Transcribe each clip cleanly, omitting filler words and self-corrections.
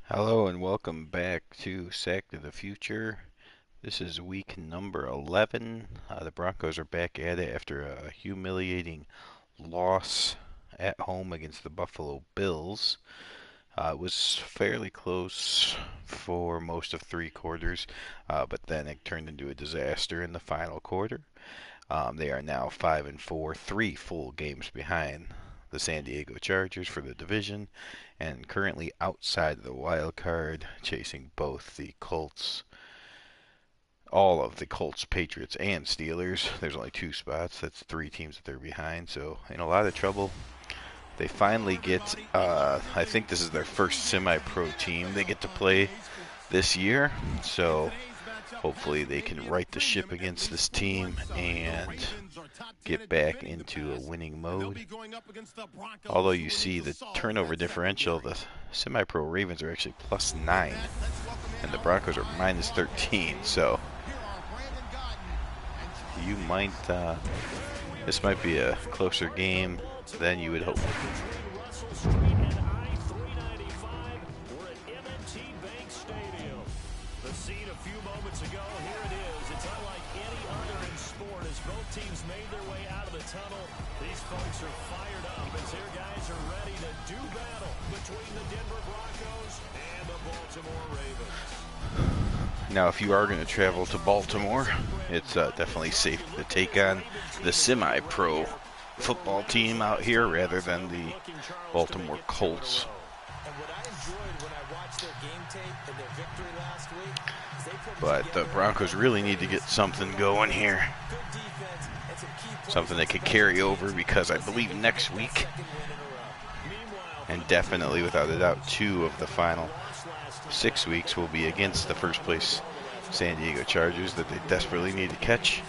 Hello and welcome back to Sack to the Future. This is week number 11. The Broncos are back at it after a humiliating loss at home against the Buffalo Bills. It was fairly close for most of three quarters, but then it turned into a disaster in the final quarter. They are now 5 and 4, 3 full games behind the San Diego Chargers for the division, and currently outside the wild card, chasing both the Colts, all of the Colts, Patriots, and Steelers. There's only two spots. That's three teams that they're behind, so in a lot of trouble. They finally get, I think this is their first semi-pro team they get to play this year, so hopefully they can right the ship against this team and get back into a winning mode. Although you see the turnover differential, the semi-pro Ravens are actually +9 and the Broncos are -13, so you might this might be a closer game than you would hope. Both teams made their way out of the tunnel. These folks are fired up as their guys are ready to do battle between the Denver Broncos and the Baltimore Ravens. Now, if you are going to travel to Baltimore, it's definitely safe to take on the semi-pro football team out here rather than the Baltimore Colts. But the Broncos really need to get something going here. Something that could carry over, because I believe next week, and definitely without a doubt 2 of the final 6 weeks, will be against the first place San Diego Chargers that they desperately need to catch.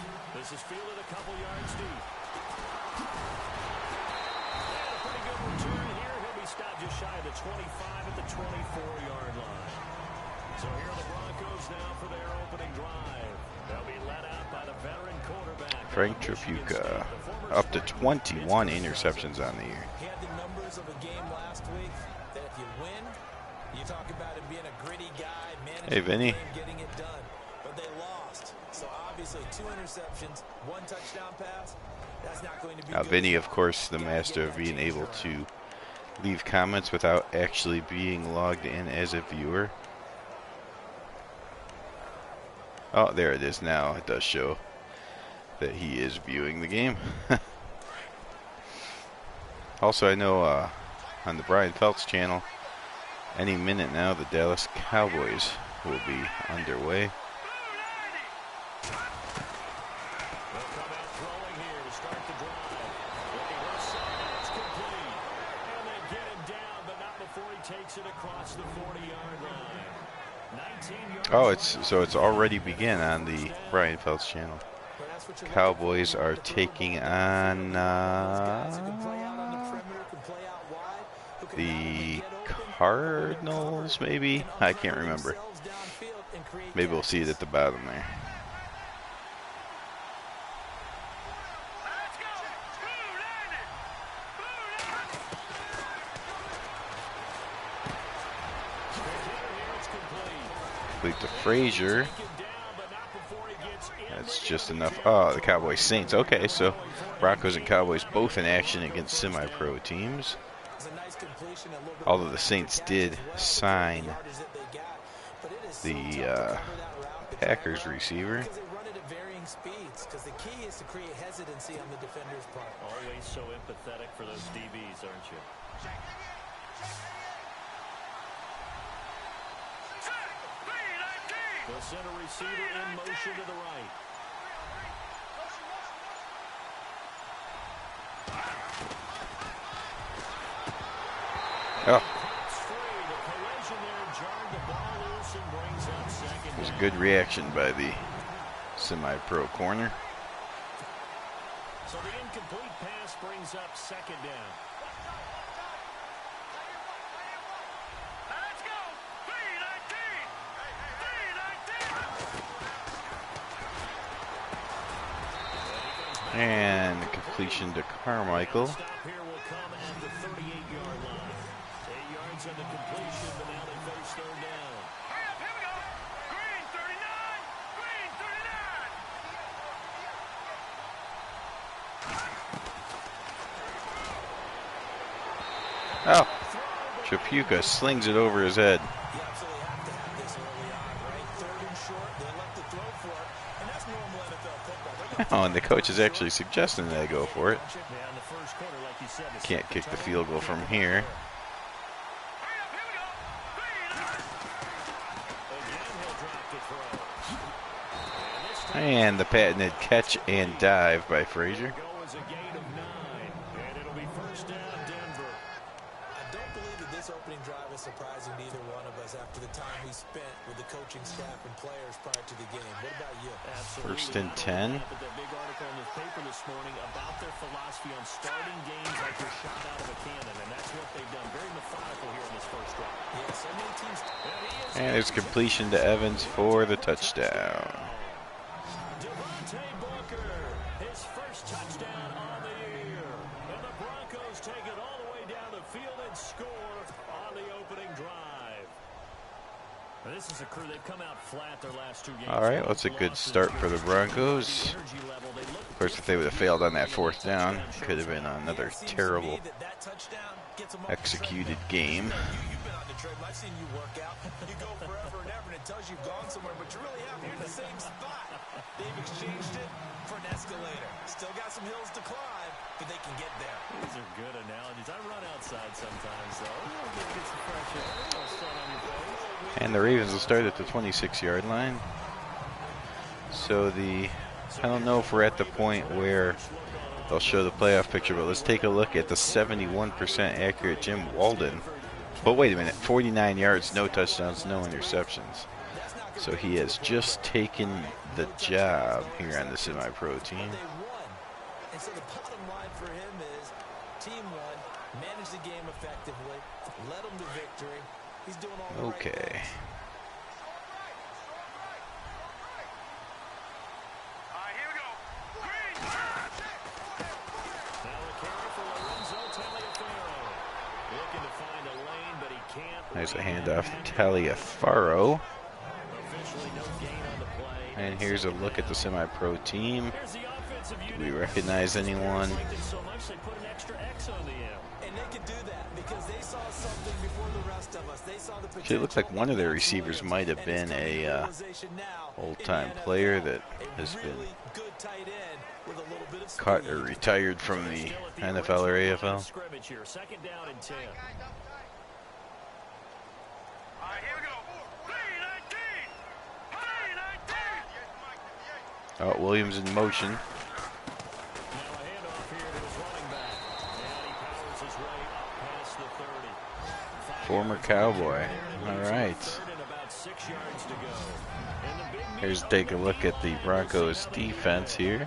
Frank Tripucka, up to 21 interceptions on the year. Hey, Vinny. But they lost. So obviously 2 interceptions, 1 touchdown pass. That's not going to be now, Vinny, of course, the master of being able to leave comments without actually being logged in as a viewer. Oh, there it is now. It does show that he is viewing the game. Also, I know on the Brian Phelps channel, any minute now the Dallas Cowboys will be underway. Oh, it's already begun on the Brian Phelps channel. Cowboys are taking on the Cardinals, maybe? I can't remember. Maybe we'll see it at the bottom there. Complete to Frazier. That's just enough. Oh, the Cowboys Saints. Okay, so Broncos and Cowboys both in action against semi-pro teams. Although the Saints did sign the Packers receiver. Because the key is to create hesitancy on the defender's part. Always so empathetic for those DBs, aren't you? The center receiver in motion to the right. Oh. It was a good reaction by the semi-pro corner. So the incomplete pass brings up 2nd down. Let's go. 3-19. And the completion to Carmichael. Here will come at the 38-yard line. 8 yards on the completion, but now they face 3rd Oh, Chapuka slings it over his head. You absolutely have to have this early on, right? Third and short, they elect to throw for it, and that's normal NFL football. They're Oh, gonna and the coach is actually suggesting that I go for it. Yeah, in the first quarter, like you said, the Can't kick the second field goal from here. Again, he'll drop to throw. And the patented catch and dive by Frazier. Goal is a gain of 9, and it'll be first down, Denver. I don't believe that this opening drive is surprising to either one of us after the time we spent with the coaching staff and players prior to the game. What about you? Absolutely. First and 10. But that big article in the paper this morning about their philosophy on starting games like they're shot out of a cannon, and that's what they've done. Very methodical here in this first drive. Yeah, so many teams. And there's completion to Evans for the touchdown. Devontae Booker, his first touchdown on the year. And the Broncos take it all the way down the field and score on the opening drive. Now, this is a crew, they've come out flat their last 2 games. All right, well, that's a good start for the Broncos. Of course, if they would have failed on that fourth down, could have been another terrible executed game. You've been on the treadmill. I've seen you work out. You go forever and ever, and it tells you've gone somewhere, but you really haven't. You're in the same spot. They've exchanged it for an escalator. Still got some hills to climb, but they can get there. These are good analogies. I run outside sometimes, though. Get some fresh air. A little sun on your face. And the Ravens will start at the 26-yard line. So I don't know if we're at the point where they'll show the playoff picture, but let's take a look at the 71% accurate Jim Walden. But wait a minute, 49 yards, no touchdowns, no interceptions. So he has just taken the job here on the semi-pro team. They won. And so the bottom line for him is team won, managed the game effectively, led them to victory. He's doing all the right Okay. things. There's a handoff to Taliaferro. And here's a look at the semi-pro team. Do we recognize anyone? And they could do that because they saw something before the rest of us. They saw the potential. Actually, it looks like one of their receivers might have been a old-time player that has been cut or retired from the NFL or AFL. Second down and 10. Oh, Williams in motion. Now a handoff here to his running back. And he powers his way up past the 30. Former Cowboy. All right. Third and about 6 yards to go. And the big Here's take a look at the Broncos defense here.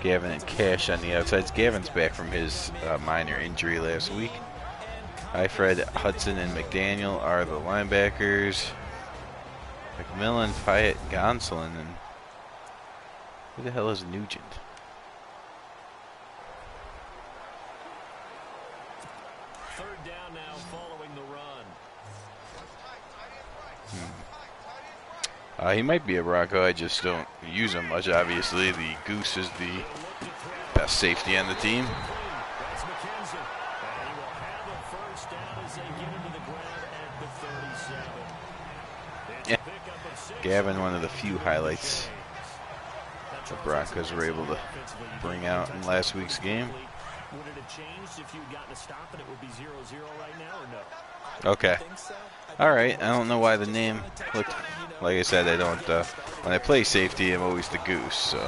Gavin and Cash on the outsides. Gavin's back from his minor injury last week. Eifred, Hudson, and McDaniel are the linebackers. McMillan, Pyatt, Gonsolin, and who the hell is Nugent? third down now following the run. He might be a Bronco. I just don't use him much. Obviously, the Goose is the best safety on the team. That's McKenzie. And he will have a first down as they get into the ground at the 37. It's a Yeah. pickup of 6. Gavin, one of the few highlights the Broncos were able to bring out in last week's game. Would it have changed if you'd gotten a stop and it would be 0-0 right now or no? Okay. All right. I don't know why the name looked. Like I said, I don't. When I play safety, I'm always the Goose. So.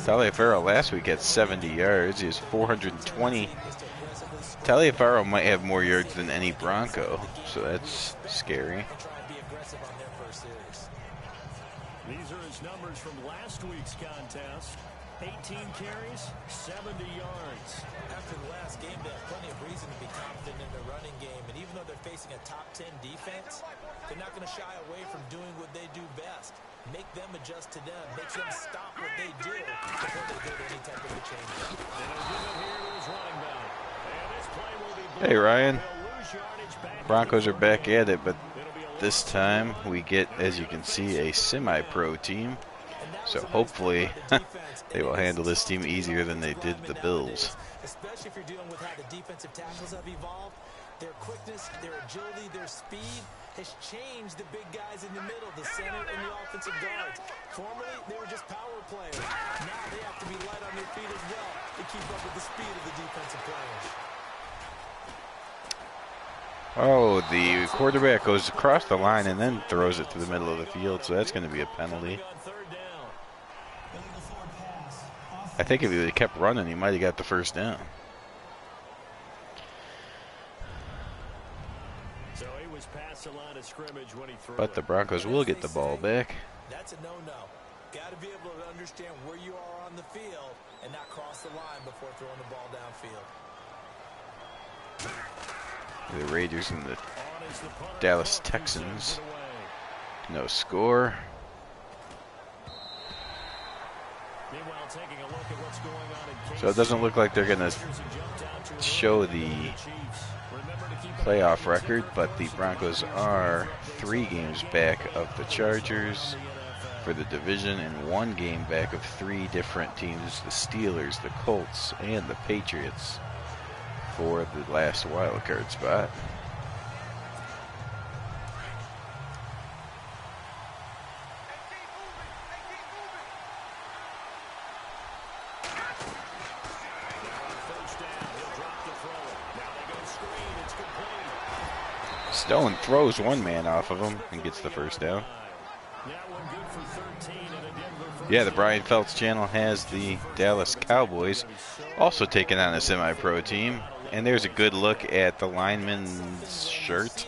Taliaferro last week had 70 yards. He has 420. Taliaferro might have more yards than any Bronco, so that's scary. These are his numbers from last week's contest. 18 carries, 70 yards. After the last game, they have plenty of reason to be confident in their running game. And even though they're facing a top 10 defense, they're not going to shy away from doing what they do best. Make them adjust to them. Make them stop what they do before they go to any type of a change. And he'll give it here to his running back. And this play will be Hey, Ryan. They'll lose yardage back. Broncos are back at it, but this time we get, as you can see, a semi-pro team. So hopefully they will handle this team easier than they did the Bills. Especially if you're dealing with how the defensive tackles have evolved. Their quickness, their agility, their speed has changed the big guys in the middle, the center, and the offensive guards. Formerly, they were just power players. Now they have to be light on their feet as well to keep up with the speed of the defensive players. Oh, the quarterback goes across the line and then throws it to the middle of the field, so that's going to be a penalty. I think if he would have kept running, he might have got the first down. So he was past the line of scrimmage when he threw But the Broncos will get the ball back. That's a no-no. Got to be able to understand where you are on the field and not cross the line before throwing the ball downfield. The Raiders and the Dallas Texans. No score. So it doesn't look like they're going to show the playoff record, but the Broncos are 3 games back of the Chargers for the division and 1 game back of 3 different teams, the Steelers, the Colts, and the Patriots, for the last wild card spot. Stone throws one man off of him and gets the first down. Yeah, the Brian Feltz channel has the Dallas Cowboys also taking on a semi-pro team. And there's a good look at the lineman's shirt.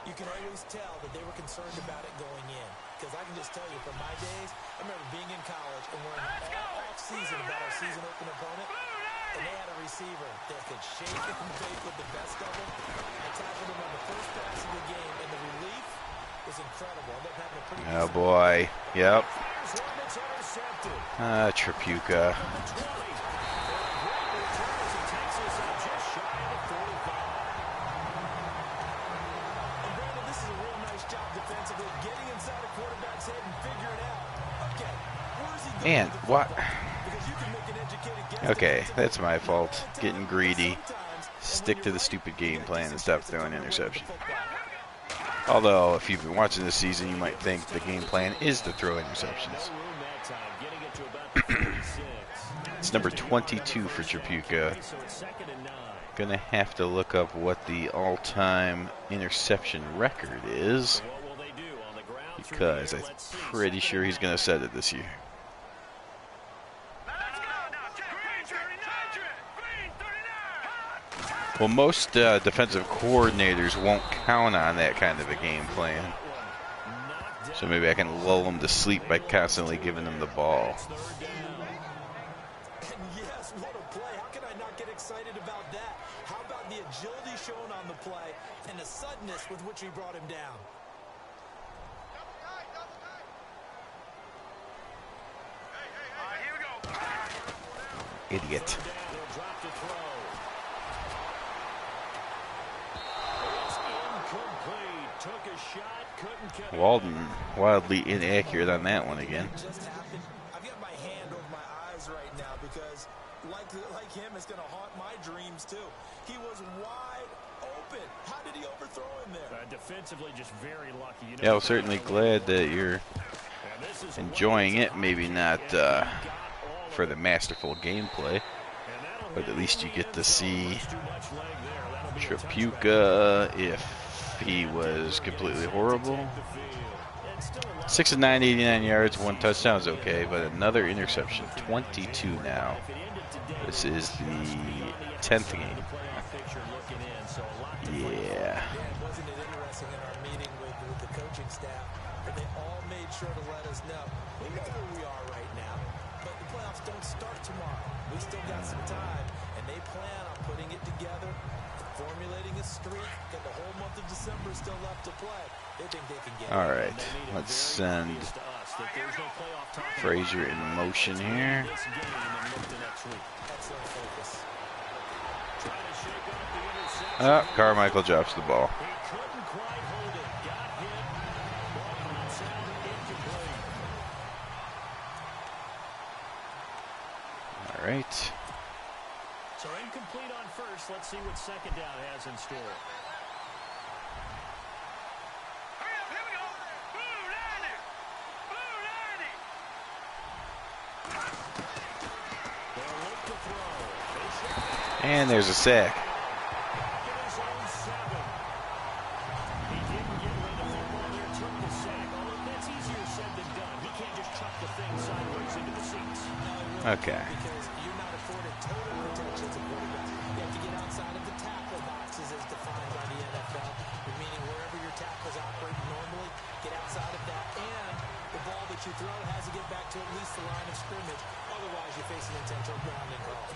You can always tell that they were concerned about it going in. Because I can just tell you, from my days, I remember being in college and worrying all off-season about our season open opponent. And they had a receiver that could shake and bake with the best of them. I tackled him on the first pass of the game, and the relief was incredible. I ended up having a pretty Oh boy, yep. Trapuka. Man, what? Okay, that's my fault. Getting greedy. Stick to the stupid game plan and stop throwing interception. Although, if you've been watching this season, you might think the game plan is to throw interceptions. It's number 22 for Trapuka. Gonna have to look up what the all-time interception record is, because I'm pretty sure he's gonna set it this year. Well, most defensive coordinators won't count on that kind of a game plan. So maybe I can lull them to sleep by constantly giving them the ball. And yes, what a play. How can I not get excited about that? How about the agility shown on the play and the suddenness with which he brought him down? Idiot. Walden wildly inaccurate on that one again. I've got my hand over my eyes right now because, like him, it's going to haunt my dreams too. He was wide open. How did he overthrow him there? Defensively, just very lucky. You know, Yeah, I'm certainly glad that you're enjoying it. Maybe not for the masterful gameplay, but at least you get to see Trapuka if he was completely horrible. 6 of 9, 89 yards, 1 touchdown is okay, but another interception, 22 now. This is the 10th game. Yeah. Wasn't it interesting in our meeting with the coaching staff that they all made sure to let us know we know where we are right now, but the playoffs don't start tomorrow. We still got some time, and they plan on putting it together, formulating a streak, and the whole month of December is still left to play. They think they can get it. All right, let's send Frazier in motion here. Excellent focus. Carmichael drops the ball. right. So incomplete on first. Let's see what second down has in store. And there's a sack. Okay. Because you're not afforded total protection as a quarterback. You have to get outside of the tackle boxes as defined by the NFL, meaning wherever your tackles operate normally, get outside of that, and the ball that you throw has to get back to at least the line of scrimmage. Otherwise, you face an intentional grounding call.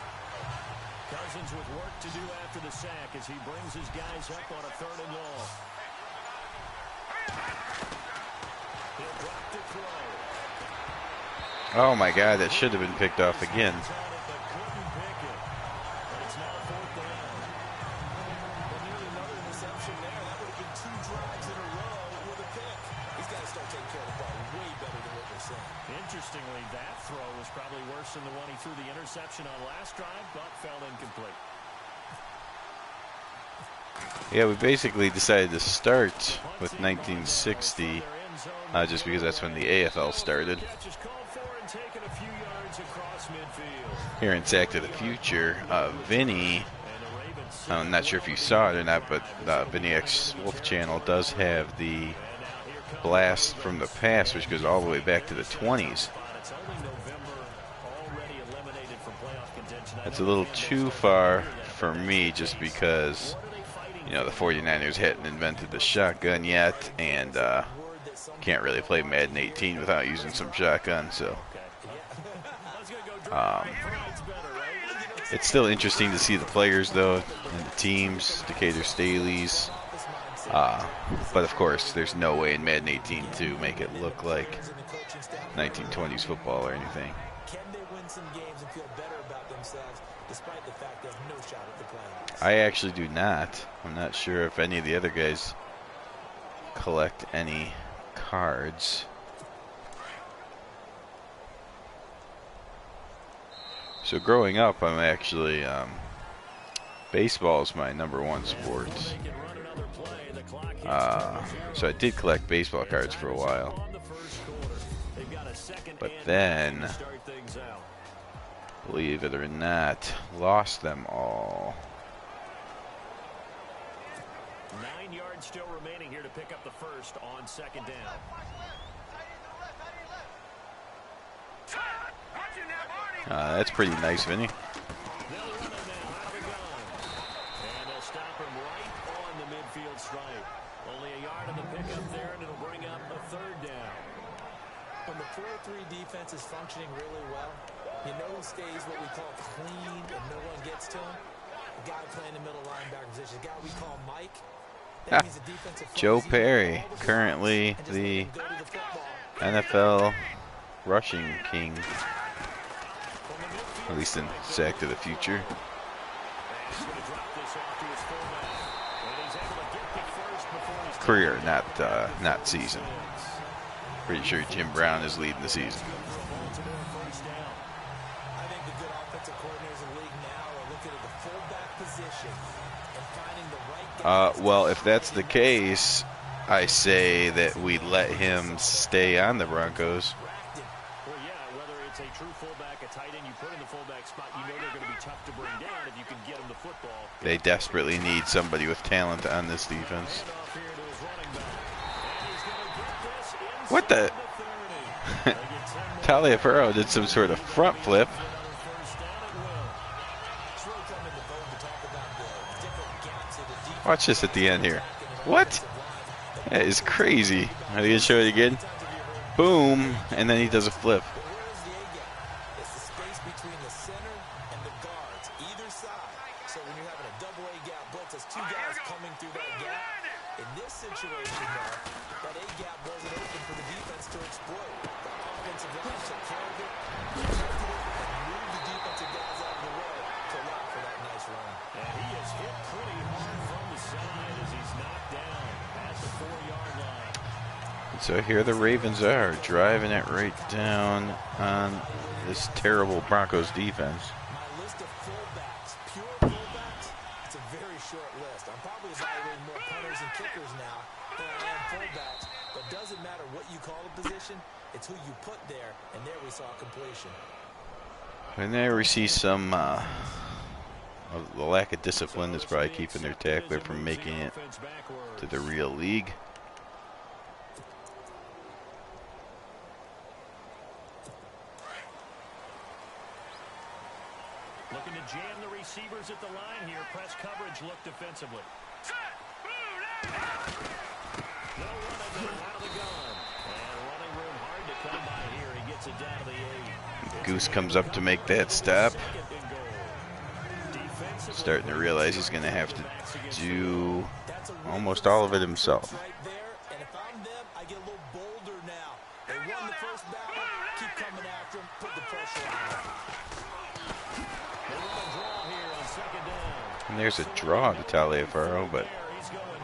Cousins with work to do after the sack as he brings his guys up on a 3rd and long. He'll drop to throw. Oh my God, that should have been picked off again. Interestingly, that throw was probably worse than the one he threw the interception on last drive, but fell incomplete. Yeah, we basically decided to start with 1960 just because that's when the AFL started. Here in Sack to the Future, Vinny, I'm not sure if you saw it or not, but Vinny X Wolf Channel does have the blast from the past, which goes all the way back to the 20s. It's a little too far for me just because, you know, the 49ers hadn't invented the shotgun yet, and can't really play Madden 18 without using some shotgun, so it's still interesting to see the players, though, and the teams, Decatur Staley's. But of course, there's no way in Madden 18 to make it look like 1920s football or anything. Can they win some games and feel better about themselves despite the fact they have no shot at the playoffs? I actually do not. I'm not sure if any of the other guys collect any cards. So growing up, I'm actually baseball is my #1 sport. So I did collect baseball cards for a while, but then, believe it or not, lost them all. 9 yards still remaining here to pick up the first on 2nd down. That's pretty nice, Vinny. They'll run him now out of the gun. And they'll stop him right on the midfield stripe. Only a yard on the pickup there, and it'll bring up a 3rd down. When the 4-3 defense is functioning really well, you know who stays what we call clean and no one gets to him? The guy playing the middle linebacker position, the guy we call Mike. That means the defensive Joe Perry, currently the NFL rushing king, at least in Sack to the Future. Career, not season. Pretty sure Jim Brown is leading the season. I think the good offensive coordinators in the league now are looking at the fullback position and finding the right guy. Well, if that's the case, I say that we let him stay on the Broncos. Well, yeah, whether it's a true fullback, a tight end, you put in the fullback spot, you know they're going to be tough to bring down if you can get them the football. They desperately need somebody with talent on this defense. What the? Taliaferro did some sort of front flip. Watch this at the end here. What? That is crazy. Are they going to show it again? Boom. And then he does a flip. It's the space between the center and the guards, either side. So when you're having a double A gap blitz, there's 2 guys coming through that gap. In this situation, though, that A gap wasn't open for the defense to exploit. The offensive line took care of it, protected it, and moved the defensive guys out of the way to allow for that nice run. And he is hit pretty hard from the side as he's knocked down at the 4-yard line. So here the Ravens are, driving it right down on this terrible Broncos defense. Fullbacks, pure fullbacks, it's a very short list. I'm probably evaluating more punters and kickers now than I am fullbacks, but doesn't matter what you call a position, it's who you put there, and there we saw completion. And there we see some the lack of discipline is probably keeping their tackler from making it to the real league. Looking to jam the receivers at the line here. Press coverage look defensively. No running out of the gun. And running room hard to come by here. He gets it down to the 8. Goose comes up to make that stop. Starting to realize he's going to have to do almost all of it himself. Right there, and if I'm them, I get a little bolder now. They won the first battle, keep coming after him, put the pressure on him. They run a draw here on second down. And there's a draw to Taliaferro, but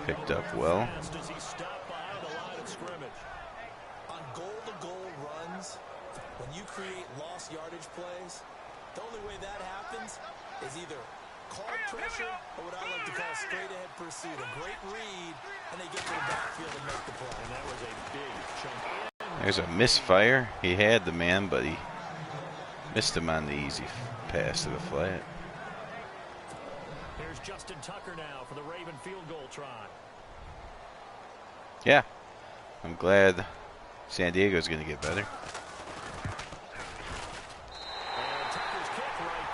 picked up well. As he stopped behind the line of scrimmage. On goal-to-goal runs, when you create lost yardage plays, the only way that happens is either called pressure or what I like to call straight-ahead pursuit. A great read, and they get to the backfield and make the play. And that was a big chunk. There's a misfire. He had the man, but he missed him on the easy pass to the flat. Here's Justin Tucker now for the Raven field goal try. Yeah, I'm glad San Diego's going to get better.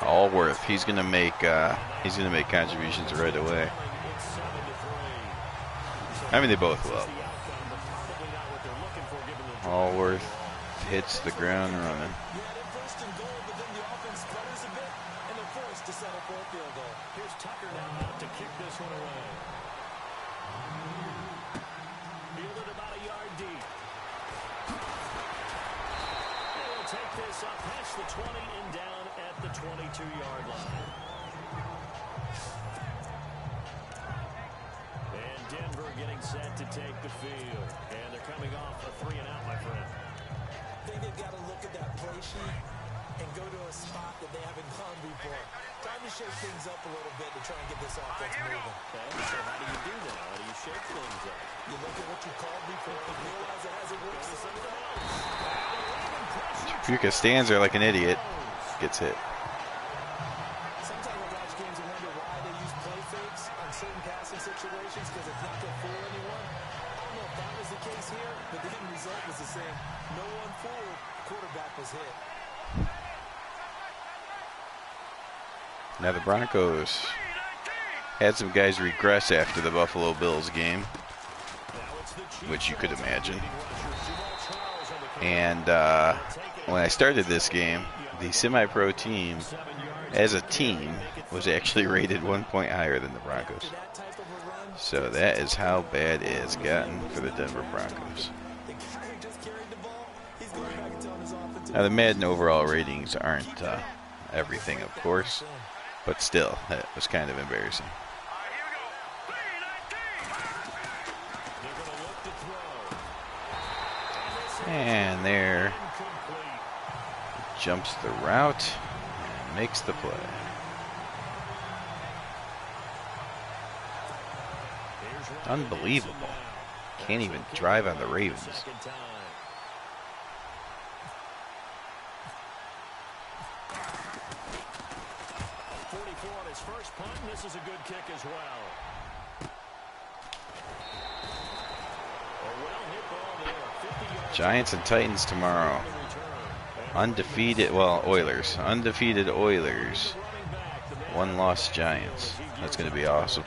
Allworth, he's going to make contributions right away. I mean, they both will. Allworth hits the ground running. Here's Tucker now to kick this one away. Fielded about a yard deep. They will take this up past the 20 and down at the 22-yard line. And Denver getting set to take the field. And they're coming off a 3-and-out, my friend. I think they've got to look at that play sheet and go to a spot that they haven't gone before. Time to shake things up a little bit to try and get this offense moving. Okay, so how do you do that? How do you shake things up? You look at what you called before and realize it hasn't worked for something else. Puka stands there like an idiot. Gets hit. Sometimes I watch games and wonder why they use play fakes on certain passing situations because it's not going to fool anyone. I don't know if that was the case here, but the end result was the same. No one fooled. Quarterback was hit. Now the Broncos had some guys regress after the Buffalo Bills game, which you could imagine. And when I started this game, the semi-pro team, as a team, was actually rated 1 point higher than the Broncos. So that is how bad it has gotten for the Denver Broncos. Now the Madden overall ratings aren't everything, of course, but still, that was kind of embarrassing. And there jumps the route and makes the play. Unbelievable. Can't even drive on the Ravens. First punt, this is a good kick as well. Giants and Titans tomorrow. Undefeated, well, Oilers. Undefeated Oilers. One lost Giants. That's going to be awesome.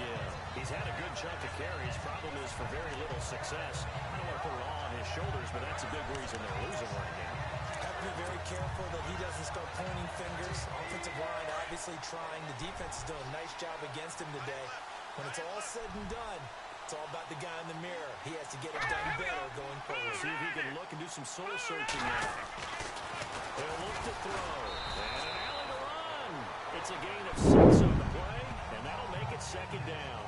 He's had a good chunk of carries. Problem is for very little success. I don't want to put it all on his shoulders, but that's a big reason they're losing right now. Have to be very careful that he doesn't start pointing fingers. Offensive line obviously trying. The defense is doing a nice job against him today. When it's all said and done, it's all about the guy in the mirror. He has to get it done better going forward. See if he can look and do some soul searching now. They'll look to throw. And an alley to run. It's a gain of 6 on the play, and that'll make it second down.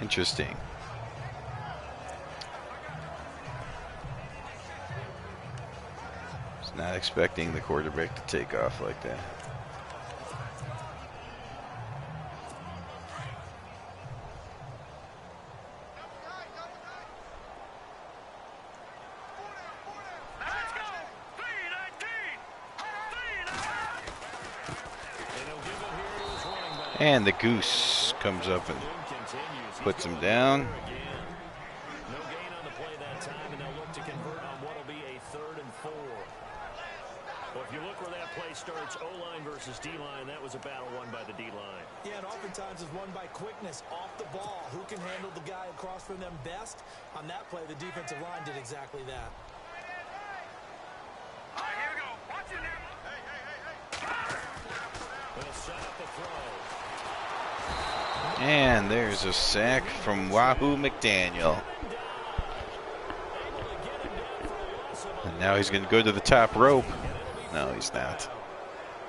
Interesting. Not expecting the quarterback to take off like that. And the goose comes up and puts him down. No gain on the play that time, and they'll look to convert on what will be a 3rd and 4. Well, if you look where that play starts, O-line versus D-line, that was a battle won by the D-line. Yeah, and oftentimes is won by quickness off the ball. Who can handle the guy across from them best? On that play, the defensive line did exactly that. All right, here we go. Watch it now. They'll set up the throw. And there's a sack from Wahoo McDaniel. And now he's going to go to the top rope. No, he's not.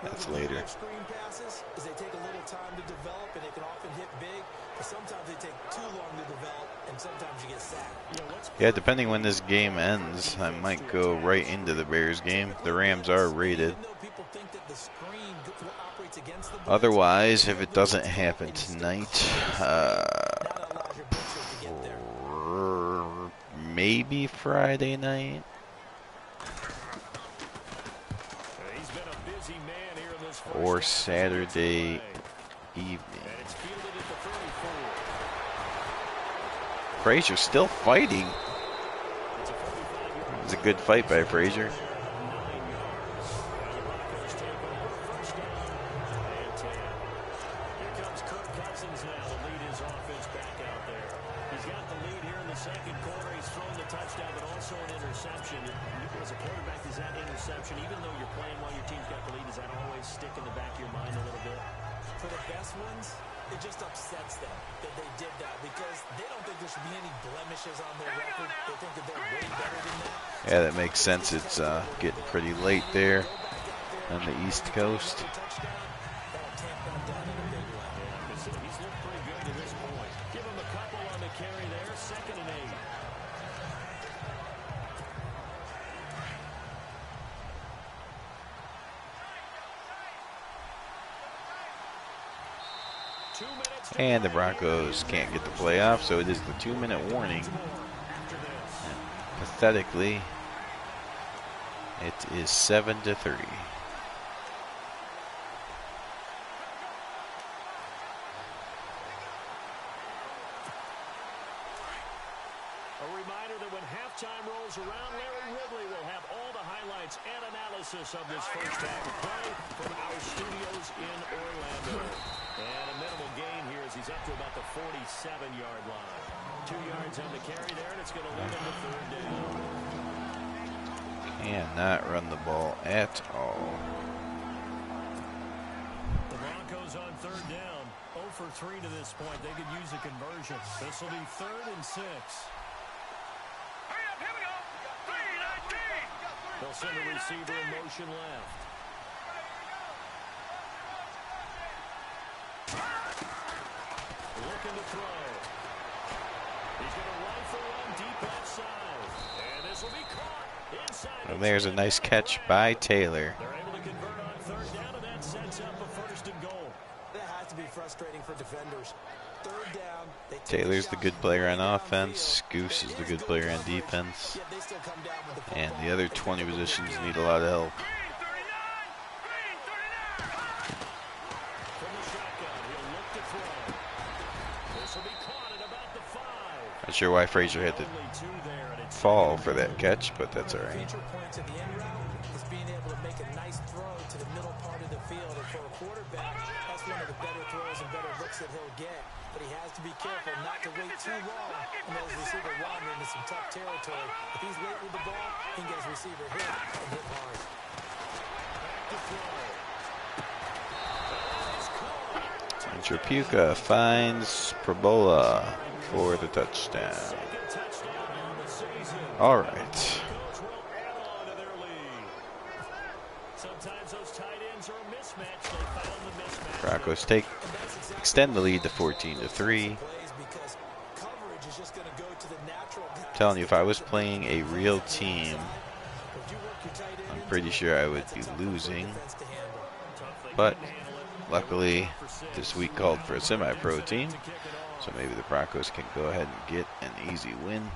That's later. Screen passes is they take a little time to develop, and they can often hit big, but sometimes they take too long to develop, and sometimes you get sacked. Yeah, depending when this game ends, I might go right into the Bears game. The Rams are rated. Otherwise, if it doesn't happen tonight, maybe Friday night. Or Saturday evening. Frazier's still fighting. It was a good fight by Frazier. Yeah, that makes sense. It's getting pretty late there on the East Coast. And the Broncos can't get the playoff, so it is the 2-minute warning. And pathetically, it is 7-3. A reminder that when halftime rolls around, Larry Ridley will have all the highlights and analysis of this first half of play from our studios in Orlando. And a minimal gain here as he's up to about the 47-yard line. 2 yards on the carry there, and it's going to lead him to 3rd down. And not run the ball at all. The Broncos on 3rd down. 0 for 3 to this point. They could use a conversion. This will be 3rd and 6. They'll send a receiver in motion left. Looking to throw. He's going to rifle one deep left side. And this will be caught inside. And there's a nice catch by Taylor. They're able to convert on 3rd down, and that sets up a 1st and goal. That has to be frustrating for defenders. 3rd down. Taylor's the good player on offense. Goose is the good player on defense. And the other 20 positions need a lot of help. Not sure why Frazier had to fall for that catch, but that's all right. Being able to make a nice throw to the middle part of the field, and for a quarterback, that's one of the better throws and better looks that he'll get. But he has to be careful not to wait too long and let his receiver wander into some tough territory. If he's late with the ball, he can get his receiver hit and hit hard. And Trapuka finds Probola for the touchdown. All right. Broncos extend the lead to 14-3. I'm telling you, if I was playing a real team, I'm pretty sure I would be losing. But luckily, this week called for a semi-pro team, so maybe the Broncos can go ahead and get an easy win.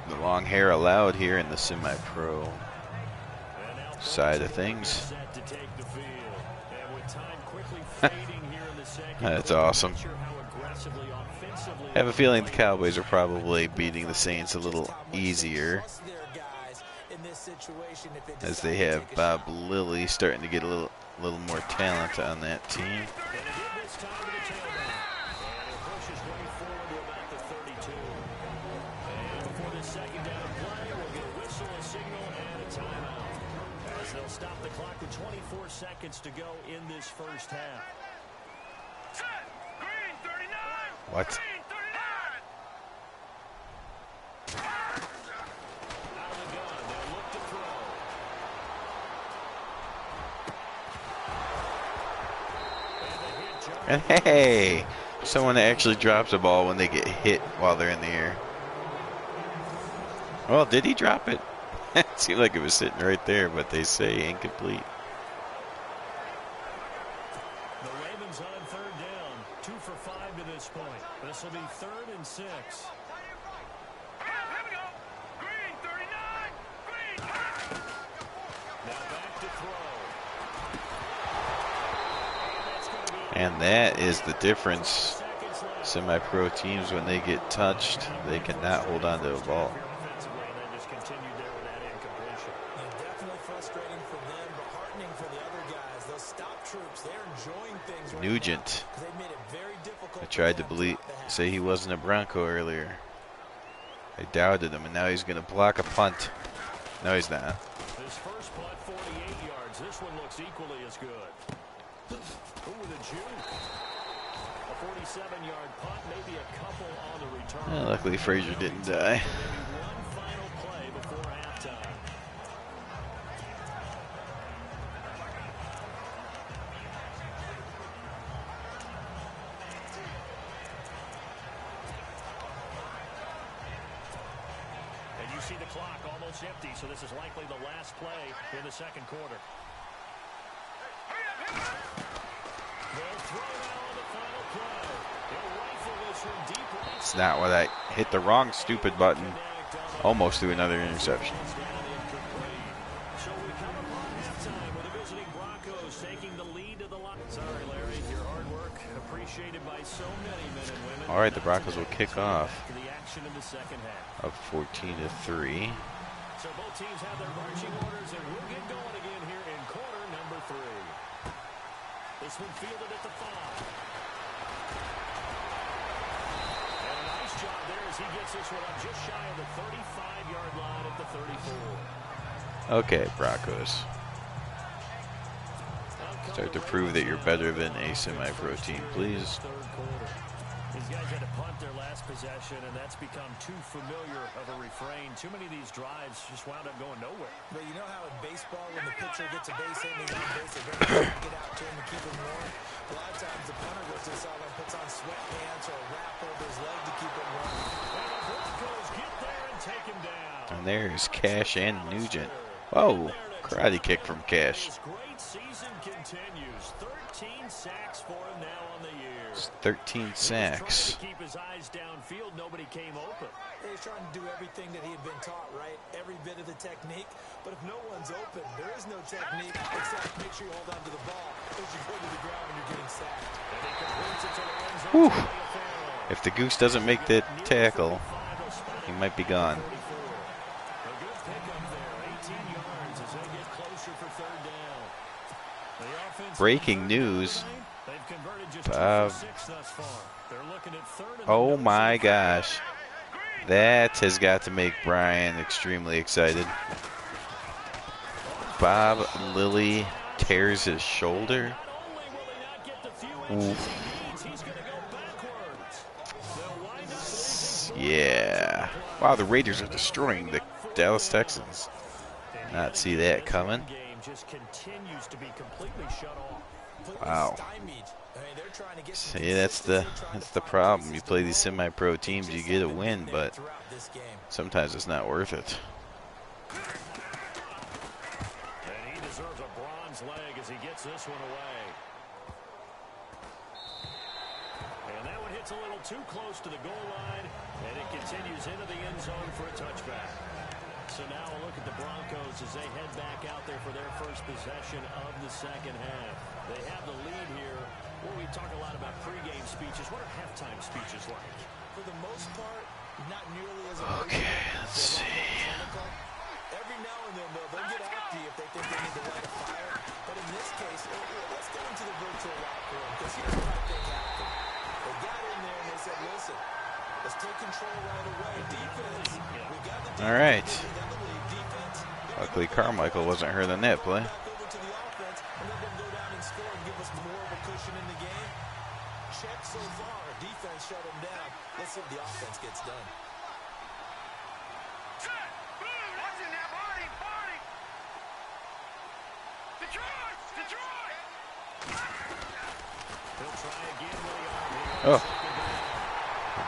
The long hair allowed here in the semi-pro side of things. That's awesome. I have a feeling the Cowboys are probably beating the Saints a little easier, as they have Bob Lilly starting to get a little more talent on that team. They'll stop the clock with 24 seconds to go in this first half. What? And hey, someone that actually drops a ball when they get hit while they're in the air. Well, did he drop it? It seemed like it was sitting right there, but they say incomplete. The Ravens on third down, 2 for 5 to this point. This will be 3rd and 6. Here we go. Green 39. Green. Now back to throw. And that is the difference. Semi-pro teams, when they get touched, they cannot hold on to a ball. Nugent. I tried to say he wasn't a Bronco earlier. I doubted him, and now he's going to block a punt. No, he's not. His first punt, 48 yards. This one looks equally as good. Ooh, the juke. A 47-yard punt, maybe a couple on the return. Well, luckily, Frazier didn't die. One final play before halftime. You see the clock almost empty, so this is likely the last play in the second quarter. They'll throw now on the final play. He'll rifle this from deep right. It's not what I hit the wrong stupid button. Almost threw another interception. So we come upon halftime with the visiting Broncos taking the lead to the line. Sorry, Larry, your hard work appreciated by so many men and women. All right, the Broncos will kick off. The action in the second half. Up 14-3. So both teams have their marching orders, and we'll get going again here in quarter number 3. This one fielded at the 5. And a nice job there as he gets this one up just shy of the 35-yard line at the 34. Okay, Broncos. Start to prove that you're better than a semi-pro team, please. These guys had to punt their last possession, and that's become too familiar of a refrain. Too many of these drives just wound up going nowhere. But you know how in baseball, when the pitcher gets a base hit and he's on base, they're going to get out to him and keep him warm. A lot of times the punter goes to the sideline, puts on sweatpants or a wrap over his leg to keep him warm. And the Broncos get there and take him down. And there's Cash and Nugent. Whoa, karate kick from Cash. His great season continues. 13 sacks for him now on the year. 13 sacks. To keep his eyes downfield, nobody came open. He's trying to do everything that he had been taught, right? Every bit of the technique. But if no one's open, there is no technique except make sure you hold on to the ball as you go to the ground when you're getting sacked. And he completes it to the end zone. Whew. If the Goose doesn't make that tackle, he might be gone. A good pickup there, 18 yards as they get closer for third down. The offense Breaking news. they've converted just 2 Bob. for 6 thus far. They're looking at third and Oh no my safe. gosh. That has got to make Brian extremely excited. Bob Lilly tears his shoulder. Not only will he not get the few inches Oof. he needs, he's going to go backwards. They'll wind up losing Yeah. Wow, the Raiders are destroying the Dallas Texans. And Not yet see again, that this coming. run game just continues to be completely shut off. completely Wow. stymied. I mean, they're trying to get some See, that's consistency, trying to the find problem. You pieces to play these move. semi-pro They teams, you just get a haven't been win, there but throughout this game. sometimes it's not worth it. And he deserves a bronze leg as he gets this one away. And that one hits a little too close to the goal line, and it continues into the end zone for a touchback. So now we'll look at the Broncos as they head back out there for their first possession of the second half. They have the lead here. Well, we talk a lot about pregame speeches. What are halftime speeches like? For the most part, not nearly as Okay, let's see. Every now and then, they'll get after you if they think they need to light a fire. But in this case, let's go into the virtual locker room, because here's what I think happened. They got in there and they said, listen, let's take control right away. Defense, we got the defense. All right. We got the lead. Defense, Luckily, Carmichael wasn't hurt on that play. back over to the offense and let them go down and score and give us more of a cushion in the game. Check so far. Defense shut them down. Let's see if the offense gets done. Set. Boom. Watching that body. Body. Detroit. Detroit. He'll try again with the arm here. Oh,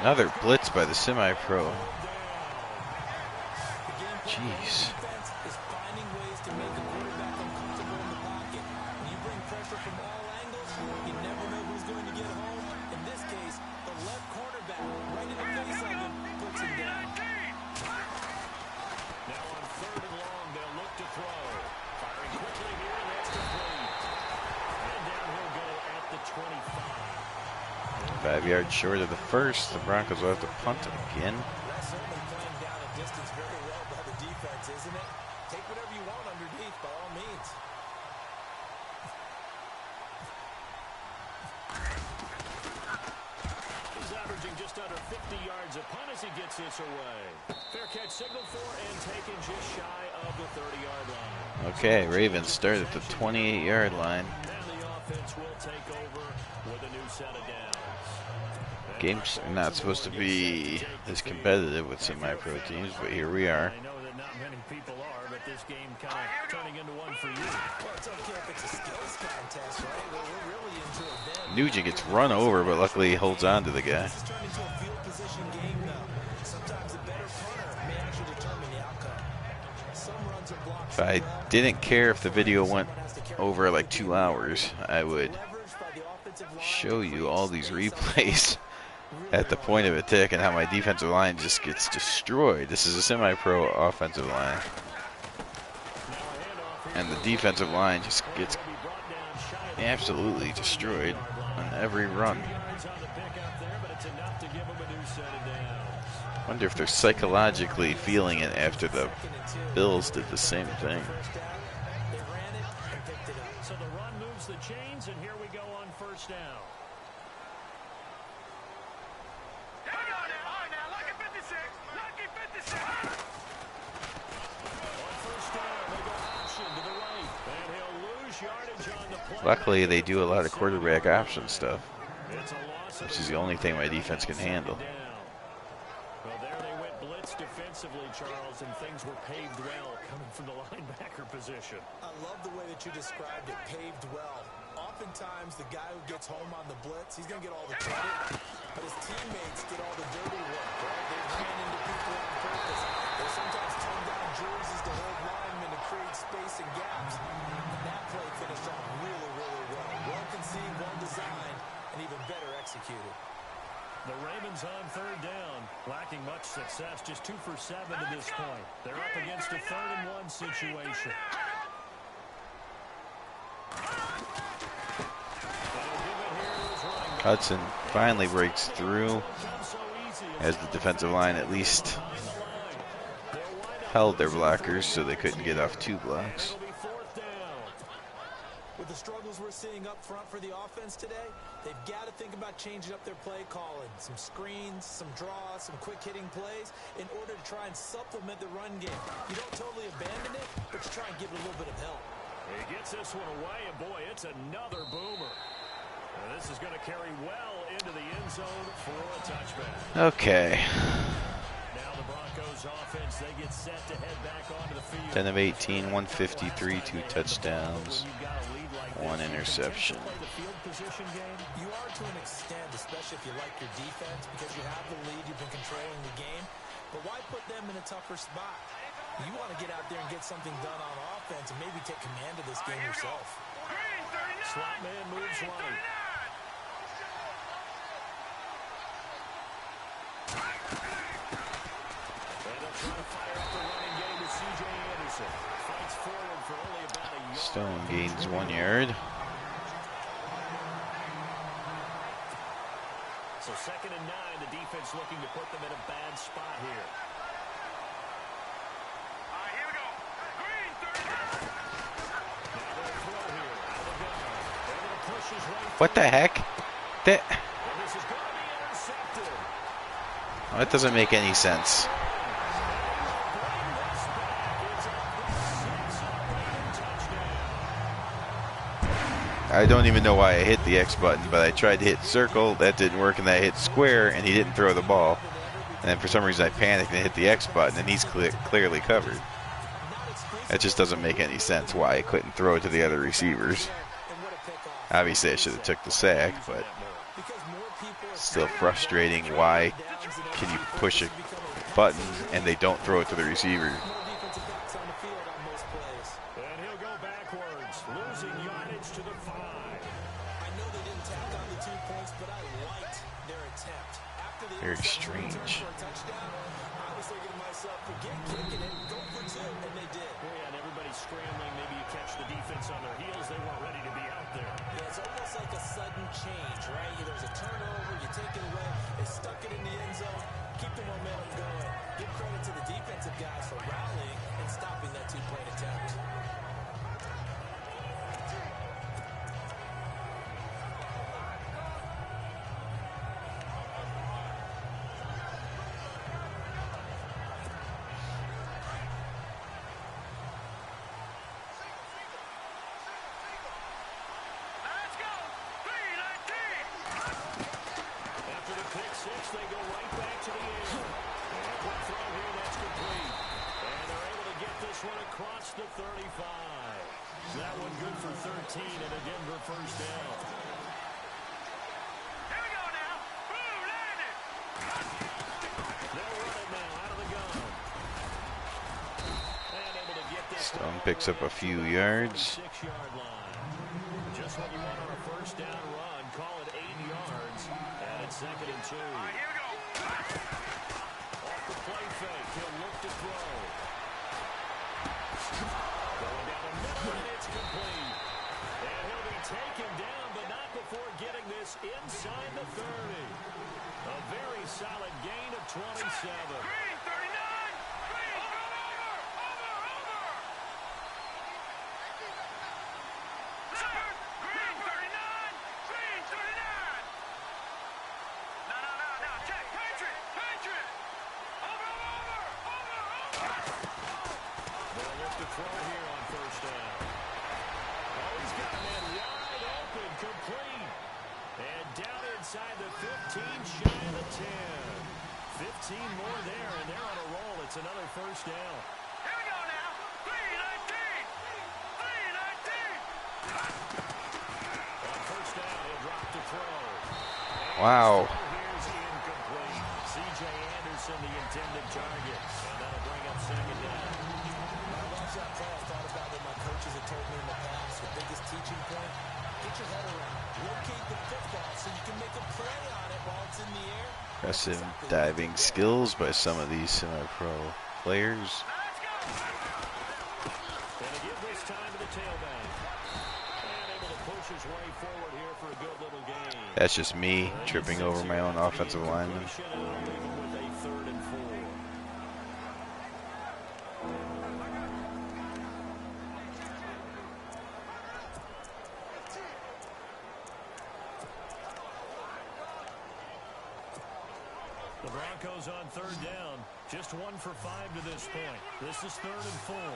another blitz by the semi-pro. Jeez. Defense is finding ways to make a quarterback uncomfortable in the pocket. When you bring pressure from all angles, you never know who's going to get home. In this case, the left cornerback right in the face of him puts him down. Now on 3rd and long, they'll look to throw. Firing quickly here, and that's complete. And down he'll go at the 25. 5 yards short of the first. The Broncos will have to punt again. That's certainly playing down a distance very well by the defense, isn't it? Take whatever you want underneath, by all means. He's averaging just under 50 yards a punt as he gets this away. Fair catch signaled for and taken just shy of the 30-yard line. Okay, Ravens start at the 28-yard line. And the offense will take over with a new set of downs. Games are not supposed to be this competitive with semi-pro teams, but here we are. I know that not many people are, but this game kind of turning into one for you. Well, it's okay if it's a skills contest, right? Well, we're really into it then. Nugent gets run over, but luckily he holds on to the guy. This is turning into a field position game now. Sometimes a better punter may actually determine the outcome. Some runs are blocked. If I didn't care if the video went over like 2 hours, I would Leveraged by the offensive line. show you all these replays at the point of attack and how my defensive line just gets destroyed. This is a semi-pro offensive line, and the defensive line just gets absolutely destroyed on every run. Wonder if they're psychologically feeling it after the Bills did the same thing. They ran it and picked it up. So the run moves the chains, and here we go on 1st down. Hang on now. All right now. Lucky 56. Lucky 56. On 1st down, they go option to the right, and he'll lose yardage on the play. Luckily, they do a lot of quarterback option stuff, It's a loss of which is the only thing my defense can handle. down. Well, there they went blitz defensively, Charles, and things were paved well coming from the linebacker position. I love the way that you described it, paved well. Oftentimes, the guy who gets home on the blitz, he's going to get all the credit, but his teammates get all the dirty work, right? They ran into people on purpose. They sometimes turn down jerseys to hold linemen to create space and gaps. And that play finished off really, really well. Well conceived, well designed, and even better executed. The Ravens on 3rd down, lacking much success, just 2 for 7 to this point. They're up against a 3rd and 1 situation. Hudson finally breaks through as the defensive line at least held their blockers so they couldn't get off 2 blocks. With the struggles we're seeing up front for the offense today, they've got to think about changing up their play calling. Some screens, some draws, some quick-hitting plays in order to try and supplement the run game. You don't totally abandon it, but you try and give it a little bit of help. He gets this one away, and boy, it's another boomer. And this is going to carry well into the end zone for a touchback. Okay, Now the Broncos offense, they get set to head back onto the field. 10 of 18, 153, 2 touchdowns, 1 interception. Play the position game? You are to an extent, especially if you like your defense, because you have the lead, you've been controlling the game. But why put them in a tougher spot? You want to get out there and get something done on offense and maybe take command of this game yourself. Slot man moves right. And they'll try to fire up the running game with C.J. Anderson. Fights forward for only about a yard. Stone gains 1 yard. So 2nd and 9, the defense looking to put them in a bad spot here. Here we go. Green, 39. Now they'll throw here. Out of the gun. They're going to push his way What the heck? That, and this is going to be intercepted. oh, that doesn't make any sense. I don't even know why I hit the X button, but I tried to hit circle, that didn't work, and then I hit square, and he didn't throw the ball. And then for some reason I panicked and hit the X button, and he's clearly covered. That just doesn't make any sense why I couldn't throw it to the other receivers. Obviously I should have took the sack, but still frustrating. Why can you push a button and they don't throw it to the receiver? And he'll go backwards, losing yardage to the 5. I know they didn't tack on the 2 points, but I liked their attempt. After the Very interception return strange. for a touchdown, I was thinking to myself, forget kicking it, go for 2, and they did. Yeah, and everybody's scrambling. Maybe you catch the defense on their heels. They weren't ready to be out there. Yeah, it's almost like a sudden change, right? There's a turnover, you take it away, they stuck it in the end zone, keep the momentum going. Give credit to the defensive guys for rallying and stopping that 2-point attempt. Let's go. 319. After the pick 6, they go right back to the air. And a quick throw here, that's complete. And they're able to get this one across the 35. That one good for 13 and a Denver first down. Here we go now. Boom, landed. They'll run it now out of the gun. And able to get this Stone one picks up a few yards. 6-yard line. Just what you want on a first down run. Call it 8 yards. And it's 2nd and 2. Here we go. Off the play fake. He'll look to throw. Going down the middle, and it's complete. And he'll be taken down, but not before getting this inside the 30. A very solid gain of 27. Green, 39. Green, over. Third. Green, 39. Green, 39. No. Check. Patriot. Over. They'll look to throw here on first down. Oh, he's got a man wide open, complete. And down inside the 15, shy of the 10. 15 more there, and they're on a roll. It's another first down. Here we go now. 319. On first down, he'll drop to throw. Wow. Here's incomplete. C.J. Anderson, the intended target. And that'll bring up 2nd down. When I watched that play, I thought about what my coaches had told me in the past. The biggest teaching point, get your head around. Locate the football so you can make a play on it while it's in the air. Impressive diving skills by some of these semi-pro players. Let's go. Going to give this time to the tailback. And able to push his way forward here for a good little game. That's just me tripping over my own offensive lineman. With a 3rd and 4. The Broncos on 3rd down. Just 1 for 5 to this point. This is 3rd and 4. Hurry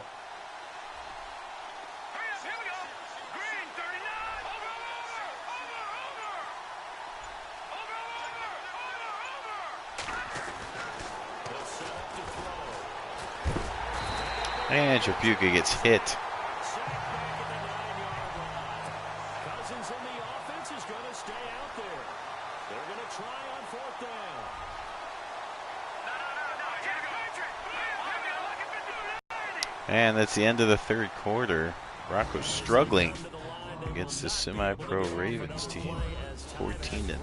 up. Here we go. Green, 39. Over. They'll set up to throw. And Trapuka gets hit. Sack back at the 9-yard line. Cousins in the offense is And that's the end of the third quarter. Broncos struggling against the semi-pro Ravens team, 14-9.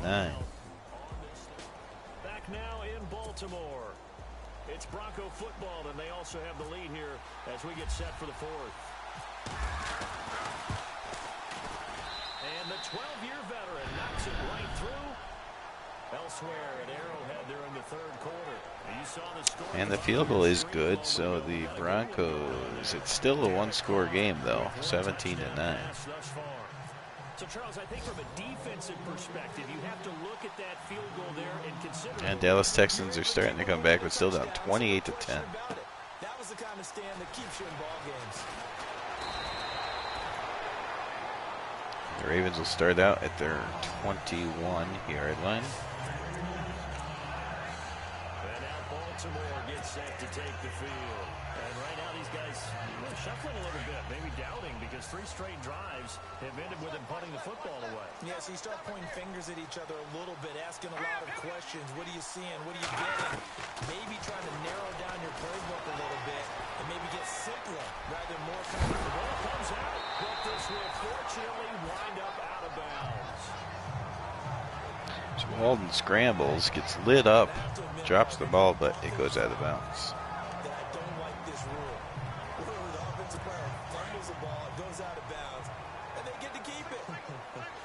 Back now in Baltimore. It's Bronco football, and they also have the lead here as we get set for the fourth. And the 12-year veteran knocks it right through. Elsewhere at Arrowhead, they're in the third quarter. And you saw the score. And the field goal is good, so the Broncos, it's still a one-score game, though, 17-9. So, Charles, I think from a defensive perspective, you have to look at that field goal there and consider. And Dallas Texans are starting to come back, but still down 28-10. That was the kind of stand that keeps you in ball games. The Ravens will start out at their 21-yard line. And now Baltimore gets set to take the field. And right now these guys shuffling a little bit, maybe doubting, because 3 straight drives have ended with them punting the football away. Yeah, so you start pointing fingers at each other a little bit, asking a lot of questions. What are you seeing? What are you getting? Maybe trying to narrow down your playbook a little bit and maybe get simpler rather than more kind of. The ball comes out, but this will fortunately wind up out of bounds. So Walden scrambles, gets lit up, drops the ball, but it goes out of bounds. That I don't like this rule. Where the offensive player fumbles the ball, it goes out of bounds, and they get to keep it.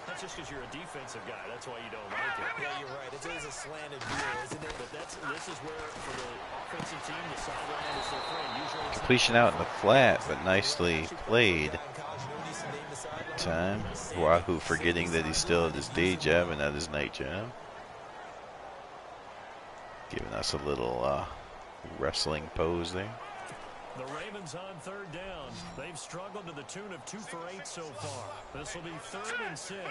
That's just because you're a defensive guy. That's why you don't like it. Yeah, you're right. It's always a slanted view, isn't it? But this is where, for the offensive team, the sideline is their friend. Usually it's Completion out in the flat, but nicely played. Time. Wahoo forgetting that he's still at his day job and not his night job. Giving us a little wrestling pose there. the Ravens on third down. They've struggled to the tune of 2 for 8 so far. This will be 3rd and 6. They'll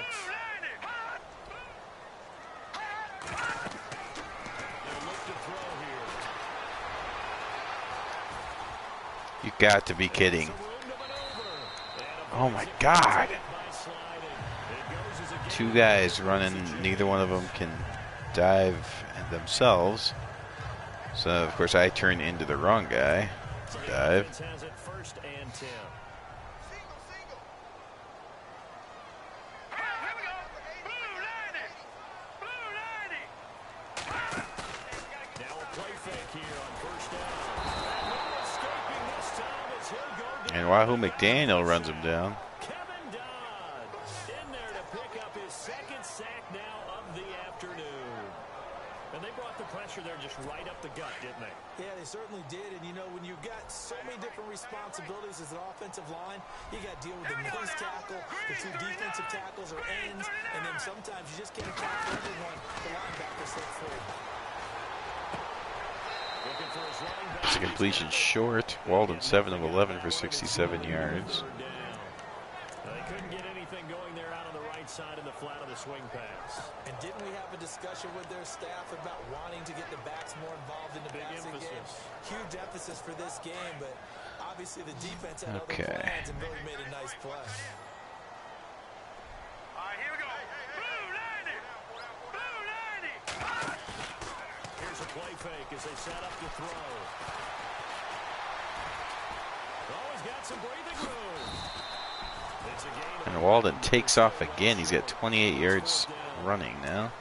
look to throw here. You got to be kidding. Oh my God. 2 guys running, neither one of them can dive themselves. So of course I turn into the wrong guy. Dive. Has it 1st and 10. Now a play fake here on 1st down. Escaping this time as he'll go down. And Wahoo McDaniel runs him down. Kevin Dodd in there to pick up his 2nd sack now of the afternoon. And they brought the pressure there just right up the gut, didn't they? Yeah, they certainly did. And, you know, when you've got so many different responsibilities as an offensive line, you got to deal with the nose tackle, the 2 defensive tackles or ends, and then sometimes you just can't account for everyone. The linebacker slips through. Looking for his running back. It's a completion short. Walden 7 of 11 for 67 yards. They couldn't get anything going there out on the right side in the flat of the swing pass. And didn't we have a discussion with their staff about wanting to get the backs more involved in the Big passing game? emphasis. Huge emphasis for this game, but obviously the defense had Okay. other plans and really made a nice play. All right, here we go. Blue 90. Blue 90. Here's a play fake as they set up to throw. Always got some breathing room. It's a gain of And Walden takes off again. He's got 28 yards running now.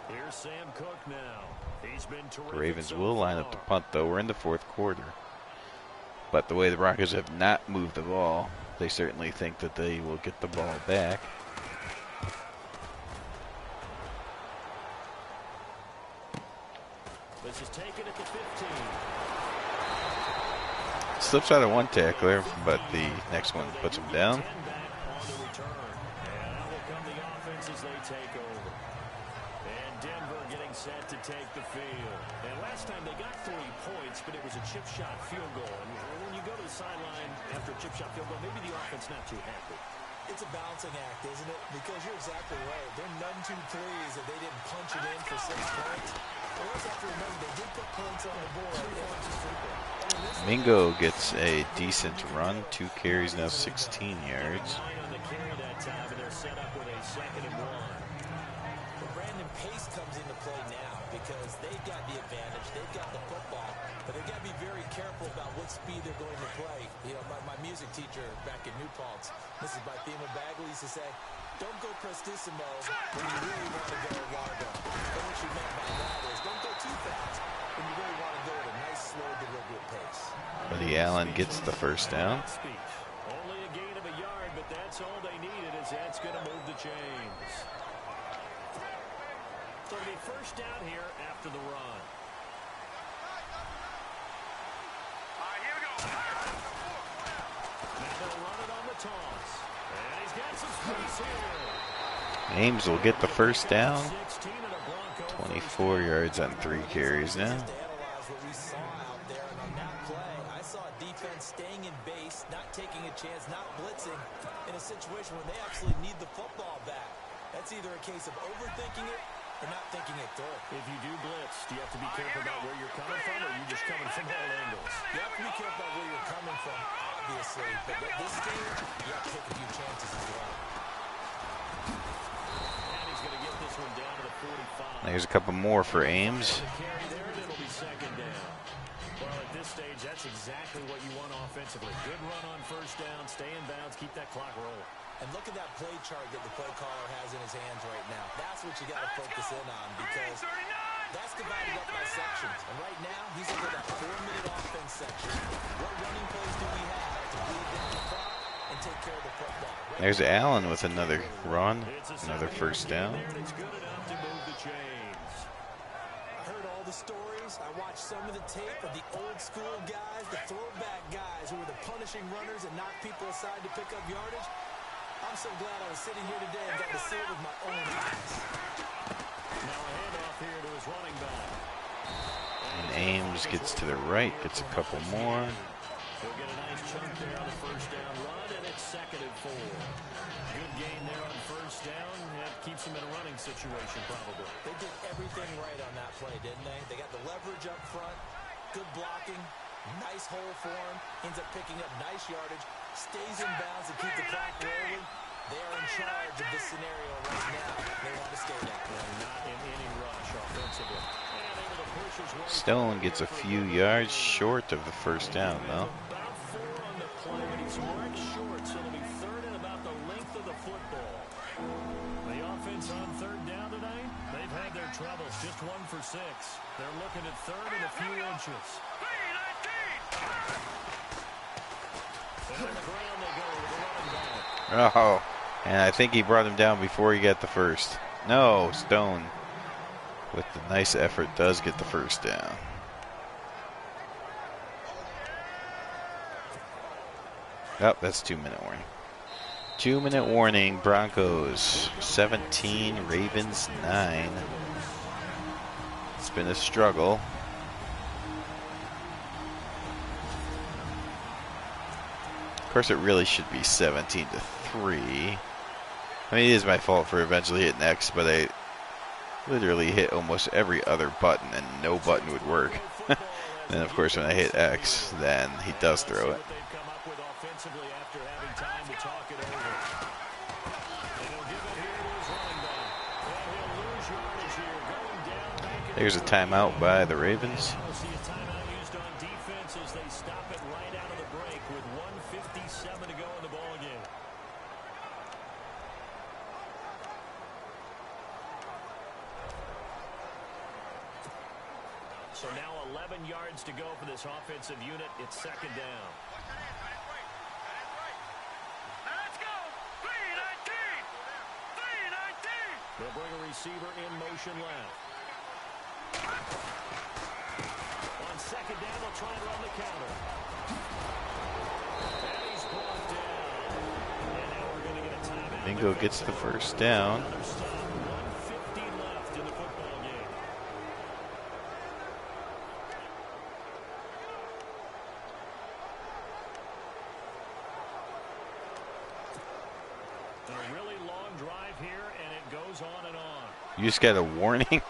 Here's Sam Cook now. He's been The terrific Ravens so will line up to far. punt, though. We're in the 4th quarter. But the way the Broncos have not moved the ball, they certainly think that they will get the ball back. This is taken at the 15. Slips out of one tackler, but the next one puts him down. 10 back on the return. And out will come the offense as they take over. And Denver getting set to take the field. And last time they got 3 points, but it was a chip shot field goal. And when you go to the sideline after a chip shot field goal, maybe the offense not too happy. It's a balancing act, isn't it? Because you're exactly right. They're none too pleased that they didn't punch it in for 6 points. But let's have to remember, they did put points on the board. Mingo gets a decent run. 2 carries, now 16 yards. 9 on the carry that time, and they're set up with a 2nd and 1. But Brandon, and pace comes into play now because they've got the advantage, they've got the football, but they've got to be very careful about what speed they're going to play. You know, my music teacher back in New Paltz, this is by Thema Bagley, used to say, don't go prestissimo when you really want to go largo. And what she meant by that is don't go too fast when you really want to go at a nice, slow, deliberate pace. Buddy Allen gets the first down. Only a gain of a yard, but that's all they needed, as that's going to move the chains. So it'll be first down here after the run. All right, here we go. Now they'll run it on the toss. And he's got some space here. Ames will get the first down. 24 yards on 3 carries now. Just to analyze what we saw out there, and on that play, I saw a defense staying in base, not taking a chance, not blitzing, in a situation where they actually need the football back. That's either a case of overthinking it or not thinking it through. If you do blitz, do you have to be careful about where you're coming from, or are you just coming from all angles? You have to be careful about where you're coming from, obviously, but at this stage, you have to take a few chances as well. And he's going to get this one down to the 45. There's a couple more for Ames. Carry there, and it'll be second down. Well, at this stage, that's exactly what you want offensively. Good run on first down, stay in bounds, keep that clock rolling. And look at that play chart that the play caller has in his hands right now. That's what you got to focus in on, because that's divided up by sections. And right now, he's under that 4-minute offense section. What running plays do we have to bleed down the clock and take care of the football? There's Allen with another run, another first down. It's good enough to move the chains. I heard all the stories. I watched some of the tape of the old school guys, the throwback guys who were the punishing runners and knocked people aside to pick up yardage. I'm so glad I was sitting here today and got to see it with my own eyes. Now a handoff here to his running back. And Ames gets to the right, gets a couple more. He'll get a nice chunk there on the first down run, and it's 2nd and 4. Good gain there on first down. That keeps him in a running situation, probably. They did everything right on that play, didn't they? They got the leverage up front, good blocking, nice hole for him, ends up picking up nice yardage, stays in bounds to keep the clock rolling. They are in charge of this scenario right now. They want to stay that way. And not in any rush offensively. And able to push his way. Stone gets a few yards short of the first down, though. About 4 on the play, but he's right short, so it'll be 3rd and about the length of the football. The offense on 3rd down tonight, they've had their troubles, just 1 for 6. They're looking at 3rd and a few inches. And on the ground they go with the running back. Oh, and I think he brought him down before he got the first. No, Stone, with the nice effort, does get the first down. Oh, that's 2-minute warning. 2-minute warning. Broncos 17, Ravens 9. It's been a struggle. Of course, it really should be 17-3. I mean, it is my fault for eventually hitting X, but I literally hit almost every other button, and no button would work. Then, of course, when I hit X, then he does throw it. There's a timeout by the Ravens. So now 11 yards to go for this offensive unit. It's 2nd down. Let's go. 3-19. 3-19. They'll bring a receiver in motion left. On 2nd down, they'll try and run the counter. And he's brought down. And now we're going to get a timeout. Mingo gets the first down. Another stop. 1:50 left in the football game. And a really long drive here, and it goes on and on. You just got a warning.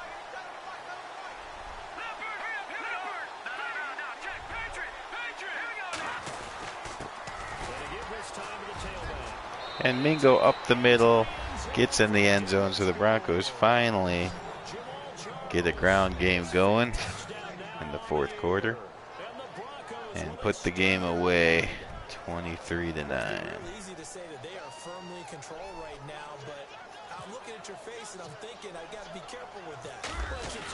And Mingo up the middle, gets in the end zone, so the Broncos finally get a ground game going in the fourth quarter and put the game away 23-9. Real easy to say that they are firmly in control right now, but I'm looking at your face and I'm thinking I've got to be careful with that.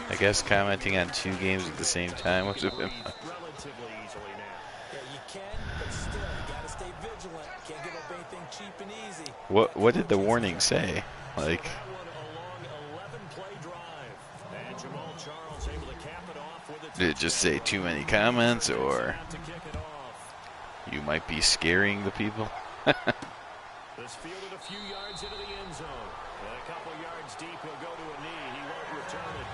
I guess commenting on two games at the same time was a bit much. Relatively easily now. Yeah, you can, but still, you got to stay vigilant. Can't give up anything cheap and easy. What did the warning say? Like, That one a long 11-play drive. And Jamal Charles able to cap it off with a did it just say too many comments, or touchdown to kick it off. you might be scaring the people? This fielded a few yards into the end zone. And a couple yards deep, he'll go to a knee. He won't return it.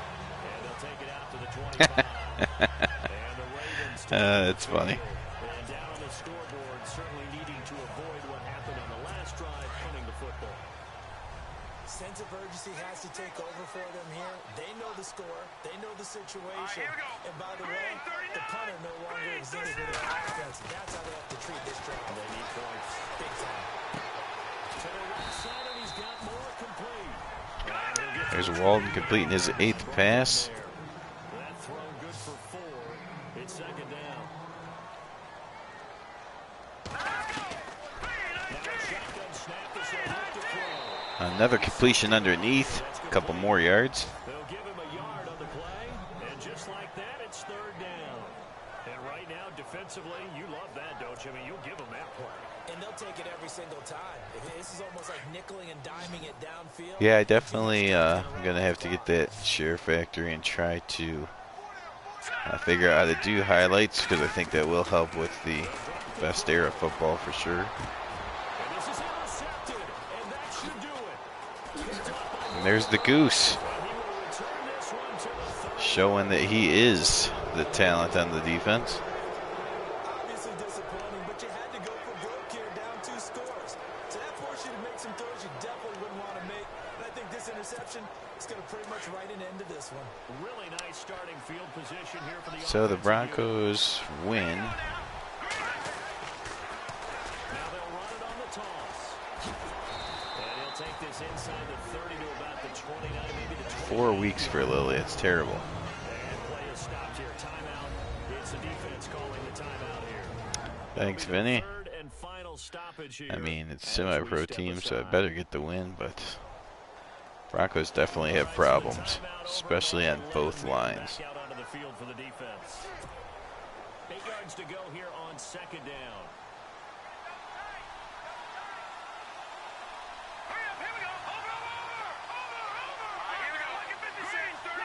And they'll take it out to the 25. And the Ravens That's funny. and down on the scoreboard, certainly needing to avoid what happened on the last drive, punting the football. Sense of urgency has to take over for them here. They know the score. They know the situation. Here we go. And by the way, the punter no longer exists for the offense. That's how they have to treat this drive. They need points. Big time. To the right side, and he's got more complete. And he'll get There's Walton completing his 8th pass. there. That throw good for 4. It's second down. Now a shotgun snap as they look to throw. Another completion underneath. A couple more yards. They'll give him a yard on the play, and just like that, it's third down. And right now, defensively, you love that, don't you? I mean, you'll give them that play. And they'll take it every single time. This is almost like nickeling and diming it downfield. Yeah, I definitely gonna have to get that share factory and try to figure out how to do highlights, because I think that will help with the best era football for sure. And this is intercepted, and that should do it. And there's the Goose, He will return this one to the 30. showing that he is the talent on the defense. Obviously disappointing, but you had to go for broke here, down 2 scores. So that forced you to make some throws you definitely wouldn't want to make. And I think this interception is going to pretty much write an end to this one. Really nice starting field position here for the So the offensive unit. Broncos win. Now they'll run it on the toss. And he'll take this inside the 30 to about the 29, maybe the 20. 4 weeks for Lilly. It's terrible. And play is stopped here. Timeout. It's the defense calling the timeout here. Thanks, It'll be the Vinny. third and final stoppage here I mean, it's as semi-pro we step team, so I aside. better get the win, but Broncos definitely have problems, especially on both lines. Back out onto the field for the defense. 8 yards to go here on second down. Hurry up, here we go. Over. Here we go. Look at 56, 39.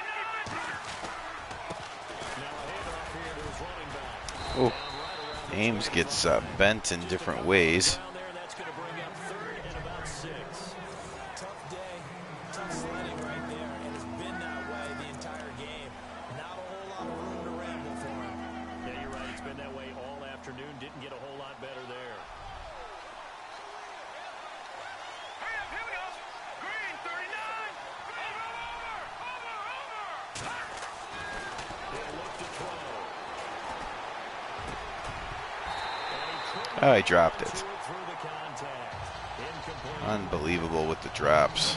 Now a handoff here to his running back. Oh, Down right around the Ames 20. gets bent in different ways. Down there, that's going to bring up third and about 6. Tough day, tough sledding right there, and it's been that way the entire game. Not a whole lot of room to ramble for him. Yeah, you're right. It's been that way all afternoon. Didn't get a whole lot better there. Hurry up, here we go. Green, 39. Over. He'll look to throw. Oh, he dropped it. Through the contact. Incomplete. Unbelievable with the drops.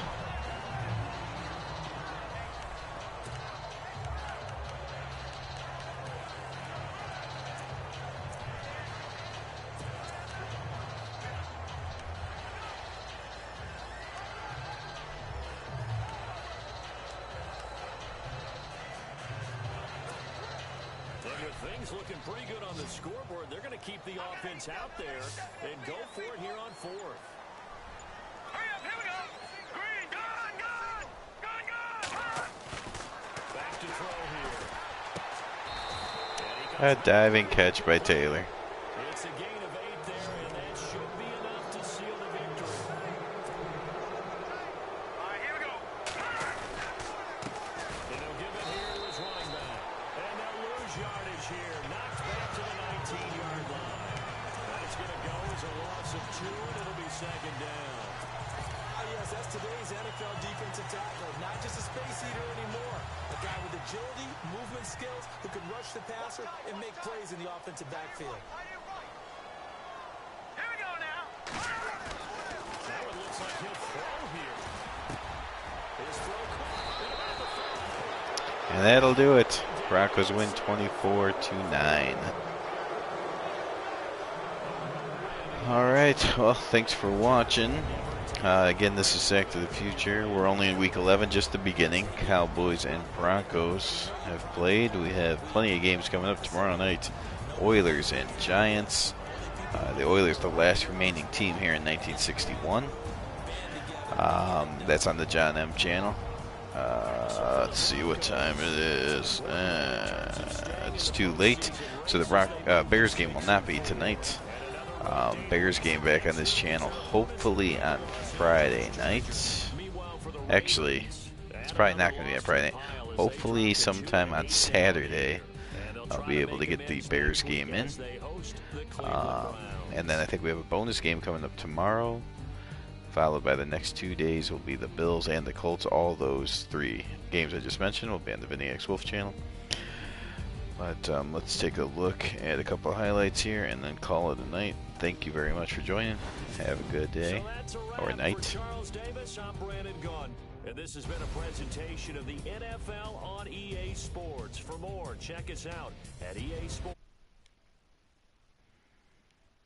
And with things looking pretty good on the scoreboard, they're going to keep the offense out there and go for it here on 4th. Hurry up, here we go. Green, gun. Back to throw here. And he A comes diving catch by Taylor. It's a gain of 8 there, and that should be enough to seal the victory. All right, here we go. And they'll give it here to his running back. And they'll lose yardage here. Knocked back to the 19-yard line. That's going to go as a loss of 2, and it'll be second down. Yes, that's today's NFL defensive tackle. Not just a space eater anymore. A guy with agility, movement skills, who can rush the passer and make plays in the offensive backfield. Here we go now. Now it looks like he'll throw here. His throw caught at about the 30. And that'll do it. Broncos win 24-9. Alright, well, thanks for watching. Again, this is Sack to the Future. We're only in Week 11, just the beginning. Cowboys and Broncos have played. We have plenty of games coming up tomorrow night. Oilers and Giants. The Oilers, the last remaining team here in 1961. That's on the John M channel. Let's see what time it is. It's too late. So the Bears game will not be tonight. Bears game back on this channel hopefully on Friday night. Actually, it's probably not going to be on Friday night. Hopefully sometime on Saturday I'll be able to get the Bears game in. And then I think we have a bonus game coming up tomorrow. Followed by the next 2 days will be the Bills and the Colts. All those 3 games I just mentioned will be on the Vinny X Wolf channel. But let's take a look at a couple of highlights here and then call it a night. Thank you very much for joining. Have a good day or night. Charles Davis, I'm Brandon Gunn. And this has been a presentation of the NFL on EA Sports. For more, check us out at EA Sports.